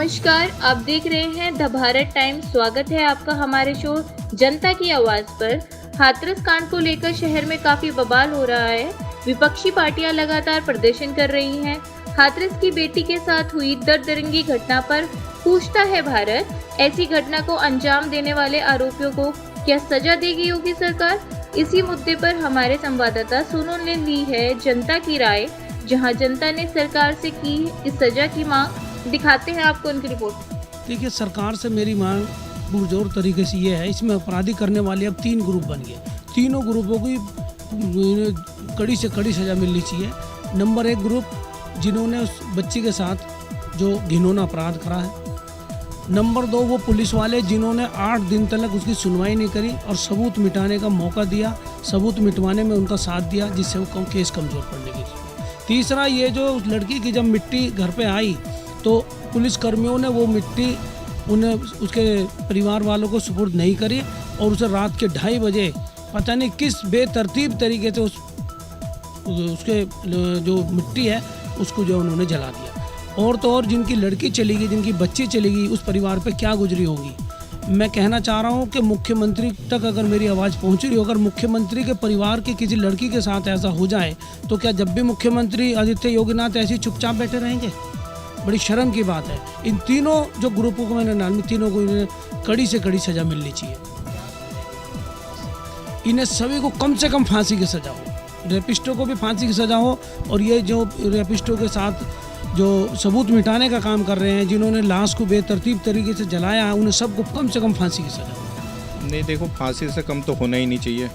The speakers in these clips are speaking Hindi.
नमस्कार, आप देख रहे हैं द भारत टाइम्स। स्वागत है आपका हमारे शो जनता की आवाज पर। हाथरस कांड को लेकर शहर में काफी बवाल हो रहा है। विपक्षी पार्टियां लगातार प्रदर्शन कर रही हैं। हाथरस की बेटी के साथ हुई दर्दनाक घटना पर पूछता है भारत, ऐसी घटना को अंजाम देने वाले आरोपियों को क्या सजा देगी योगी सरकार? इसी मुद्दे पर हमारे संवाददाता सोनू ने ली है जनता की राय, जहां जनता ने सरकार से की इस सजा की मांग। दिखाते हैं आपको उनकी रिपोर्ट। देखिए, सरकार से मेरी मांग पुरजोर तरीके से ये है, इसमें अपराधी करने वाले अब 3 ग्रुप बन गए। तीनों ग्रुपों की कड़ी से कड़ी सज़ा मिलनी चाहिए। नंबर 1 ग्रुप जिन्होंने उस बच्ची के साथ जो घिनौना अपराध करा है। नंबर 2 वो पुलिस वाले जिन्होंने 8 दिन तक उसकी सुनवाई नहीं करी और सबूत मिटाने का मौका दिया, सबूत मिटवाने में उनका साथ दिया, जिससे वो केस कमज़ोर पड़ने की। तीसरा, ये जो उस लड़की की जब मिट्टी घर पे आई तो पुलिस कर्मियों ने वो मिट्टी उन्हें उसके परिवार वालों को सुपुर्द नहीं करी और उसे रात के 2:30 बजे पता नहीं किस बेतरतीब तरीके से उसके जो मिट्टी है उसको जो उन्होंने जला दिया। और तो और जिनकी लड़की चली गई, जिनकी बच्ची चली गई, उस परिवार पे क्या गुजरी होगी। मैं कहना चाह रहा हूँ कि मुख्यमंत्री तक अगर मेरी आवाज़ पहुँच रही हो, अगर मुख्यमंत्री के परिवार की किसी लड़की के साथ ऐसा हो जाए तो क्या जब भी मुख्यमंत्री आदित्य योगीनाथ ऐसी चुपचाप बैठे रहेंगे? बड़ी शर्म की बात है। इन तीनों जो ग्रुपों को मैंने नाम, तीनों को इन्हें कड़ी से कड़ी सज़ा मिलनी चाहिए। इन्हें सभी को कम से कम फांसी की सज़ा हो, रेपिस्टों को भी फांसी की सज़ा हो, और ये जो रेपिस्टों के साथ जो सबूत मिटाने का काम कर रहे हैं, जिन्होंने लाश को बेतरतीब तरीके से जलाया, उन्हें सबको कम से कम फांसी की सज़ा हो। नहीं, देखो, फांसी से कम तो होना ही नहीं चाहिए,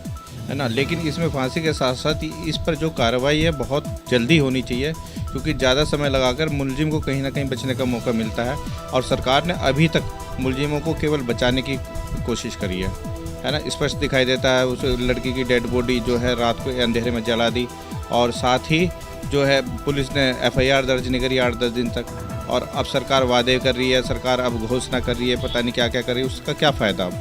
है ना। लेकिन इसमें फांसी के साथ साथ इस पर जो कार्रवाई है बहुत जल्दी होनी चाहिए, क्योंकि ज़्यादा समय लगाकर मुलजिम को कहीं ना कहीं बचने का मौका मिलता है। और सरकार ने अभी तक मुलजिमों को केवल बचाने की कोशिश करी है ना। स्पष्ट दिखाई देता है, उस लड़की की डेड बॉडी जो है रात को अंधेरे में जला दी, और साथ ही जो है पुलिस ने FIR दर्ज नहीं करी 8-10 दिन तक। और अब सरकार वादे कर रही है, सरकार अब घोषणा कर रही है, पता नहीं क्या क्या कर रही है, उसका क्या फ़ायदा अब,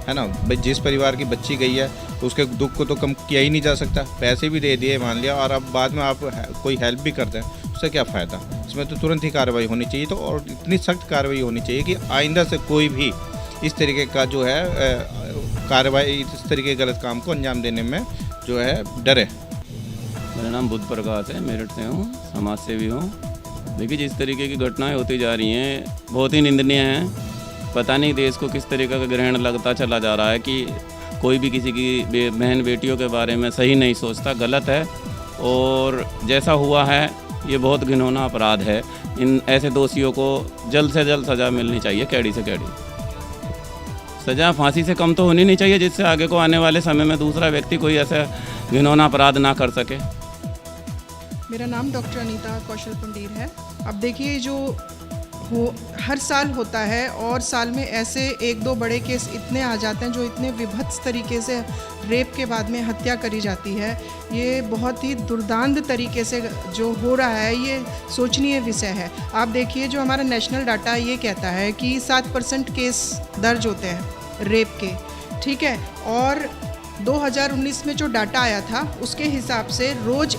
है ना। भाई, जिस परिवार की बच्ची गई है उसके दुख को तो कम किया ही नहीं जा सकता। पैसे भी दे दिए, मान लिया, और अब बाद में आप कोई हेल्प भी करते हैं, उससे क्या फ़ायदा। इसमें तो तुरंत ही कार्रवाई होनी चाहिए, तो और इतनी सख्त कार्रवाई होनी चाहिए कि आइंदा से कोई भी इस तरीके का जो है कार्रवाई, इस तरीके के गलत काम को अंजाम देने में जो है डरे। मेरा नाम बुद्ध प्रकाश है, मेरठ से हूँ, समाज सेवी हूँ। देखिए, जिस तरीके की घटनाएं होती जा रही हैं बहुत ही निंदनीय हैं। पता नहीं देश को किस तरीके का ग्रहण लगता चला जा रहा है कि कोई भी किसी की बहन बेटियों के बारे में सही नहीं सोचता, गलत है। और जैसा हुआ है ये बहुत घिनौना अपराध है। इन ऐसे दोषियों को जल्द से जल्द सज़ा मिलनी चाहिए, कैडी से कैडी सज़ा। फांसी से कम तो होनी नहीं चाहिए, जिससे आगे को आने वाले समय में दूसरा व्यक्ति कोई ऐसा घिनौना अपराध ना कर सके। मेरा नाम डॉक्टर अनीता कौशल पंडीर है। अब देखिए, जो हर साल होता है और साल में ऐसे 1-2 बड़े केस इतने आ जाते हैं जो इतने विभत्स तरीके से रेप के बाद में हत्या करी जाती है। ये बहुत ही दुर्दांत तरीके से जो हो रहा है, ये सोचनीय विषय है। आप देखिए, जो हमारा नेशनल डाटा ये कहता है कि 7% केस दर्ज होते हैं रेप के, ठीक है। और 2019 में जो डाटा आया था उसके हिसाब से रोज़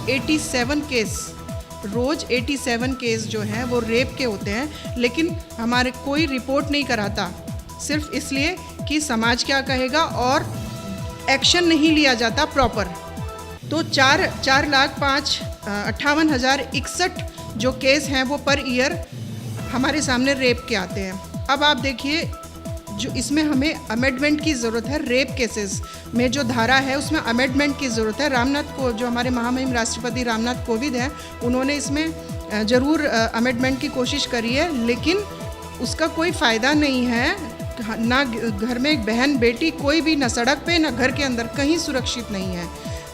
87 केस जो हैं वो रेप के होते हैं। लेकिन हमारे कोई रिपोर्ट नहीं कराता, सिर्फ इसलिए कि समाज क्या कहेगा, और एक्शन नहीं लिया जाता प्रॉपर। तो 4,58,061 जो केस हैं वो पर ईयर हमारे सामने रेप के आते हैं। अब आप देखिए, जो इसमें हमें अमेंडमेंट की ज़रूरत है। रेप केसेस में जो धारा है उसमें अमेंडमेंट की ज़रूरत है। जो हमारे महामहिम राष्ट्रपति रामनाथ कोविंद हैं, उन्होंने इसमें ज़रूर अमेंडमेंट की कोशिश करी है, लेकिन उसका कोई फ़ायदा नहीं है। ना घर में एक बहन बेटी, कोई भी, ना सड़क पे ना घर के अंदर, कहीं सुरक्षित नहीं है।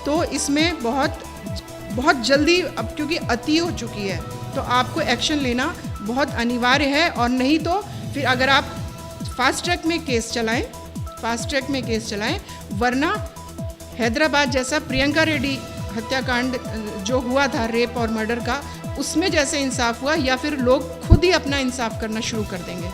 तो इसमें बहुत जल्दी, अब क्योंकि अति हो चुकी है, तो आपको एक्शन लेना बहुत अनिवार्य है। और नहीं तो फिर अगर आप फास्ट ट्रैक में केस चलाएं, वरना हैदराबाद जैसा प्रियंका रेड्डी हत्याकांड जो हुआ था, रेप और मर्डर का, उसमें जैसे इंसाफ हुआ, या फिर लोग खुद ही अपना इंसाफ करना शुरू कर देंगे।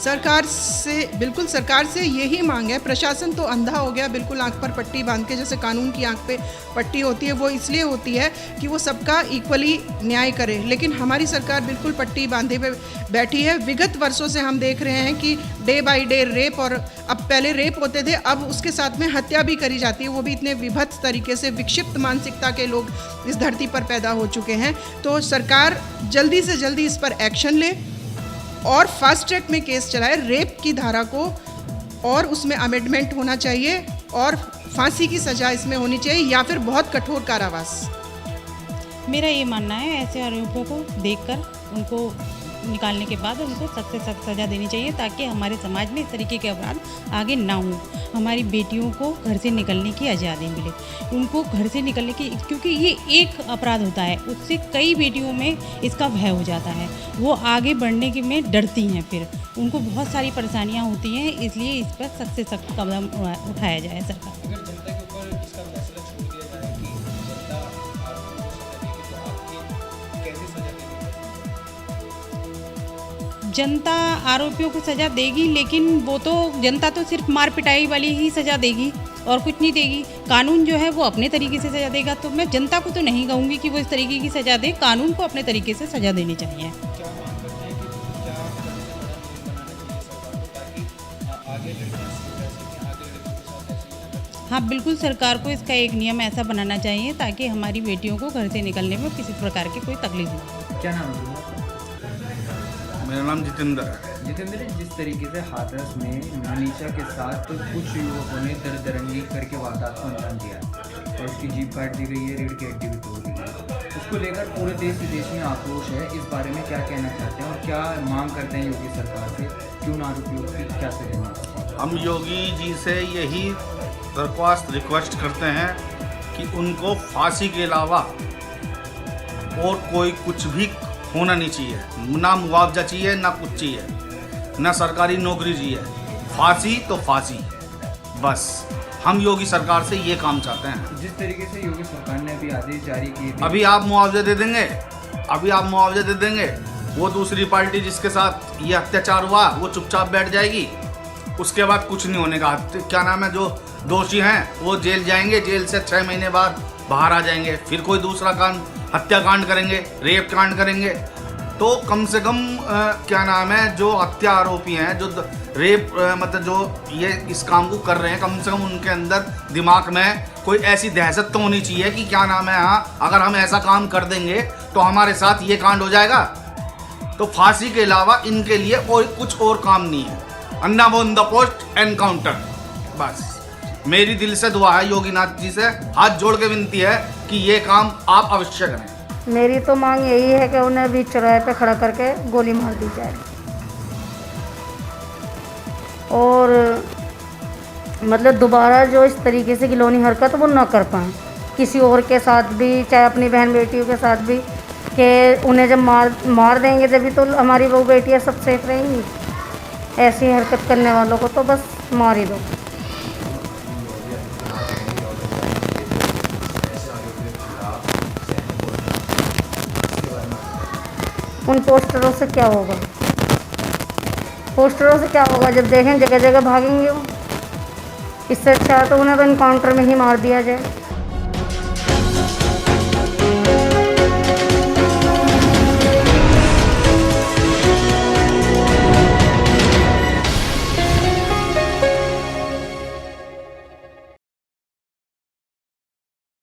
सरकार से यही मांग है। प्रशासन तो अंधा हो गया, बिल्कुल आंख पर पट्टी बांध के, जैसे कानून की आंख पे पट्टी होती है वो इसलिए होती है कि वो सबका इक्वली न्याय करे, लेकिन हमारी सरकार बिल्कुल पट्टी बांधे पे बैठी है। विगत वर्षों से हम देख रहे हैं कि डे बाय डे रेप, और अब पहले रेप होते थे, अब उसके साथ में हत्या भी करी जाती है, वो भी इतने विभत्स तरीके से। विक्षिप्त मानसिकता के लोग इस धरती पर पैदा हो चुके हैं। तो सरकार जल्दी से जल्दी इस पर एक्शन ले और फास्ट ट्रैक में केस चलाए, रेप की धारा को, और उसमें अमेंडमेंट होना चाहिए और फांसी की सज़ा इसमें होनी चाहिए या फिर बहुत कठोर कारावास। मेरा ये मानना है ऐसे आरोपियों को देखकर उनको निकालने के बाद उनको सख्त से सख्त सज़ा देनी चाहिए, ताकि हमारे समाज में इस तरीके के अपराध आगे ना हों। हमारी बेटियों को घर से निकलने की आज़ादी मिले, उनको घर से निकलने की, क्योंकि ये एक अपराध होता है, उससे कई बेटियों में इसका भय हो जाता है, वो आगे बढ़ने की में डरती हैं, फिर उनको बहुत सारी परेशानियाँ होती हैं। इसलिए इस पर सख्त से सख्त कदम उठाया जाए सरकार। जनता आरोपियों को सज़ा देगी, लेकिन वो तो जनता तो सिर्फ मार पिटाई वाली ही सज़ा देगी और कुछ नहीं देगी। कानून जो है वो अपने तरीके से सज़ा देगा। तो मैं जनता को तो नहीं कहूँगी कि वो इस तरीके की सज़ा दे, कानून को अपने तरीके से सज़ा देनी चाहिए। हाँ बिल्कुल, सरकार को इसका एक नियम ऐसा बनाना चाहिए ताकि हमारी बेटियों को घर से निकलने में किसी प्रकार की कोई तकलीफ ना हो। क्या नाम है तुम्हारा? मेरा नाम जितेंद्र है। जितेंद्र जी, जिस तरीके से हाथरस में मनीषा के साथ कुछ युवकों ने दरदरंगी करके वारदात को अंजाम दिया और उसकी जीभ काट दी गई है, रीढ़ की हड्डी भी तोड़ दी गई है, उसको लेकर पूरे देश विदेश में आक्रोश है। इस बारे में क्या कहना चाहते हैं और क्या मांग करते हैं योगी सरकार से कि उन आरोपियों की क्या सजा होनी चाहिए? हम योगी जी से यही दरख्वास्त रिक्वेस्ट करते हैं कि उनको फांसी के अलावा और कोई कुछ भी होना नहीं चाहिए, ना मुआवजा चाहिए, ना कुछ चाहिए, ना सरकारी नौकरी चाहिए, फांसी तो फांसी, बस। हम योगी सरकार से ये काम चाहते हैं। जिस तरीके से योगी सरकार ने अभी आदेश जारी किए थे, अभी आप मुआवजा दे देंगे, अभी आप मुआवजा दे देंगे, वो दूसरी पार्टी जिसके साथ ये अत्याचार हुआ वो चुपचाप बैठ जाएगी, उसके बाद कुछ नहीं होने का। क्या नाम है, जो दोषी हैं वो जेल जाएंगे, जेल से 6 महीने बाद बाहर आ जाएंगे, फिर कोई दूसरा कांड, हत्याकांड करेंगे, रेप कांड करेंगे। तो कम से कम क्या नाम है, जो हत्या आरोपी हैं, जो रेप मतलब जो ये इस काम को कर रहे हैं, कम से कम उनके अंदर दिमाग में कोई ऐसी दहशत तो होनी चाहिए कि क्या नाम है, हाँ अगर हम ऐसा काम कर देंगे तो हमारे साथ ये कांड हो जाएगा। तो फांसी के अलावा इनके लिए और कुछ और काम नहीं है। अन्ना ऑन द पोस्ट एनकाउंटर, बस। मेरी दिल से दुआ है, योगीनाथ जी से हाथ जोड़ के विनती है कि ये काम आप अवश्य करें। मेरी तो मांग यही है कि उन्हें बीच चौराहे पे खड़ा करके गोली मार दी जाए और मतलब दोबारा जो इस तरीके से घिनौनी हरकत वो न कर पाएँ किसी और के साथ भी, चाहे अपनी बहन बेटियों के साथ भी, कि उन्हें जब मार देंगे तभी तो हमारी बहू बेटियाँ सब सेफ रहेंगी। ऐसी हरकत करने वालों को तो बस मार ही दो। उन पोस्टरों से क्या होगा? पोस्टरों से क्या होगा? जब देखें जगह जगह भागेंगे वो। इससे अच्छा तो उन्हें तो इनकाउंटर में ही मार दिया जाए।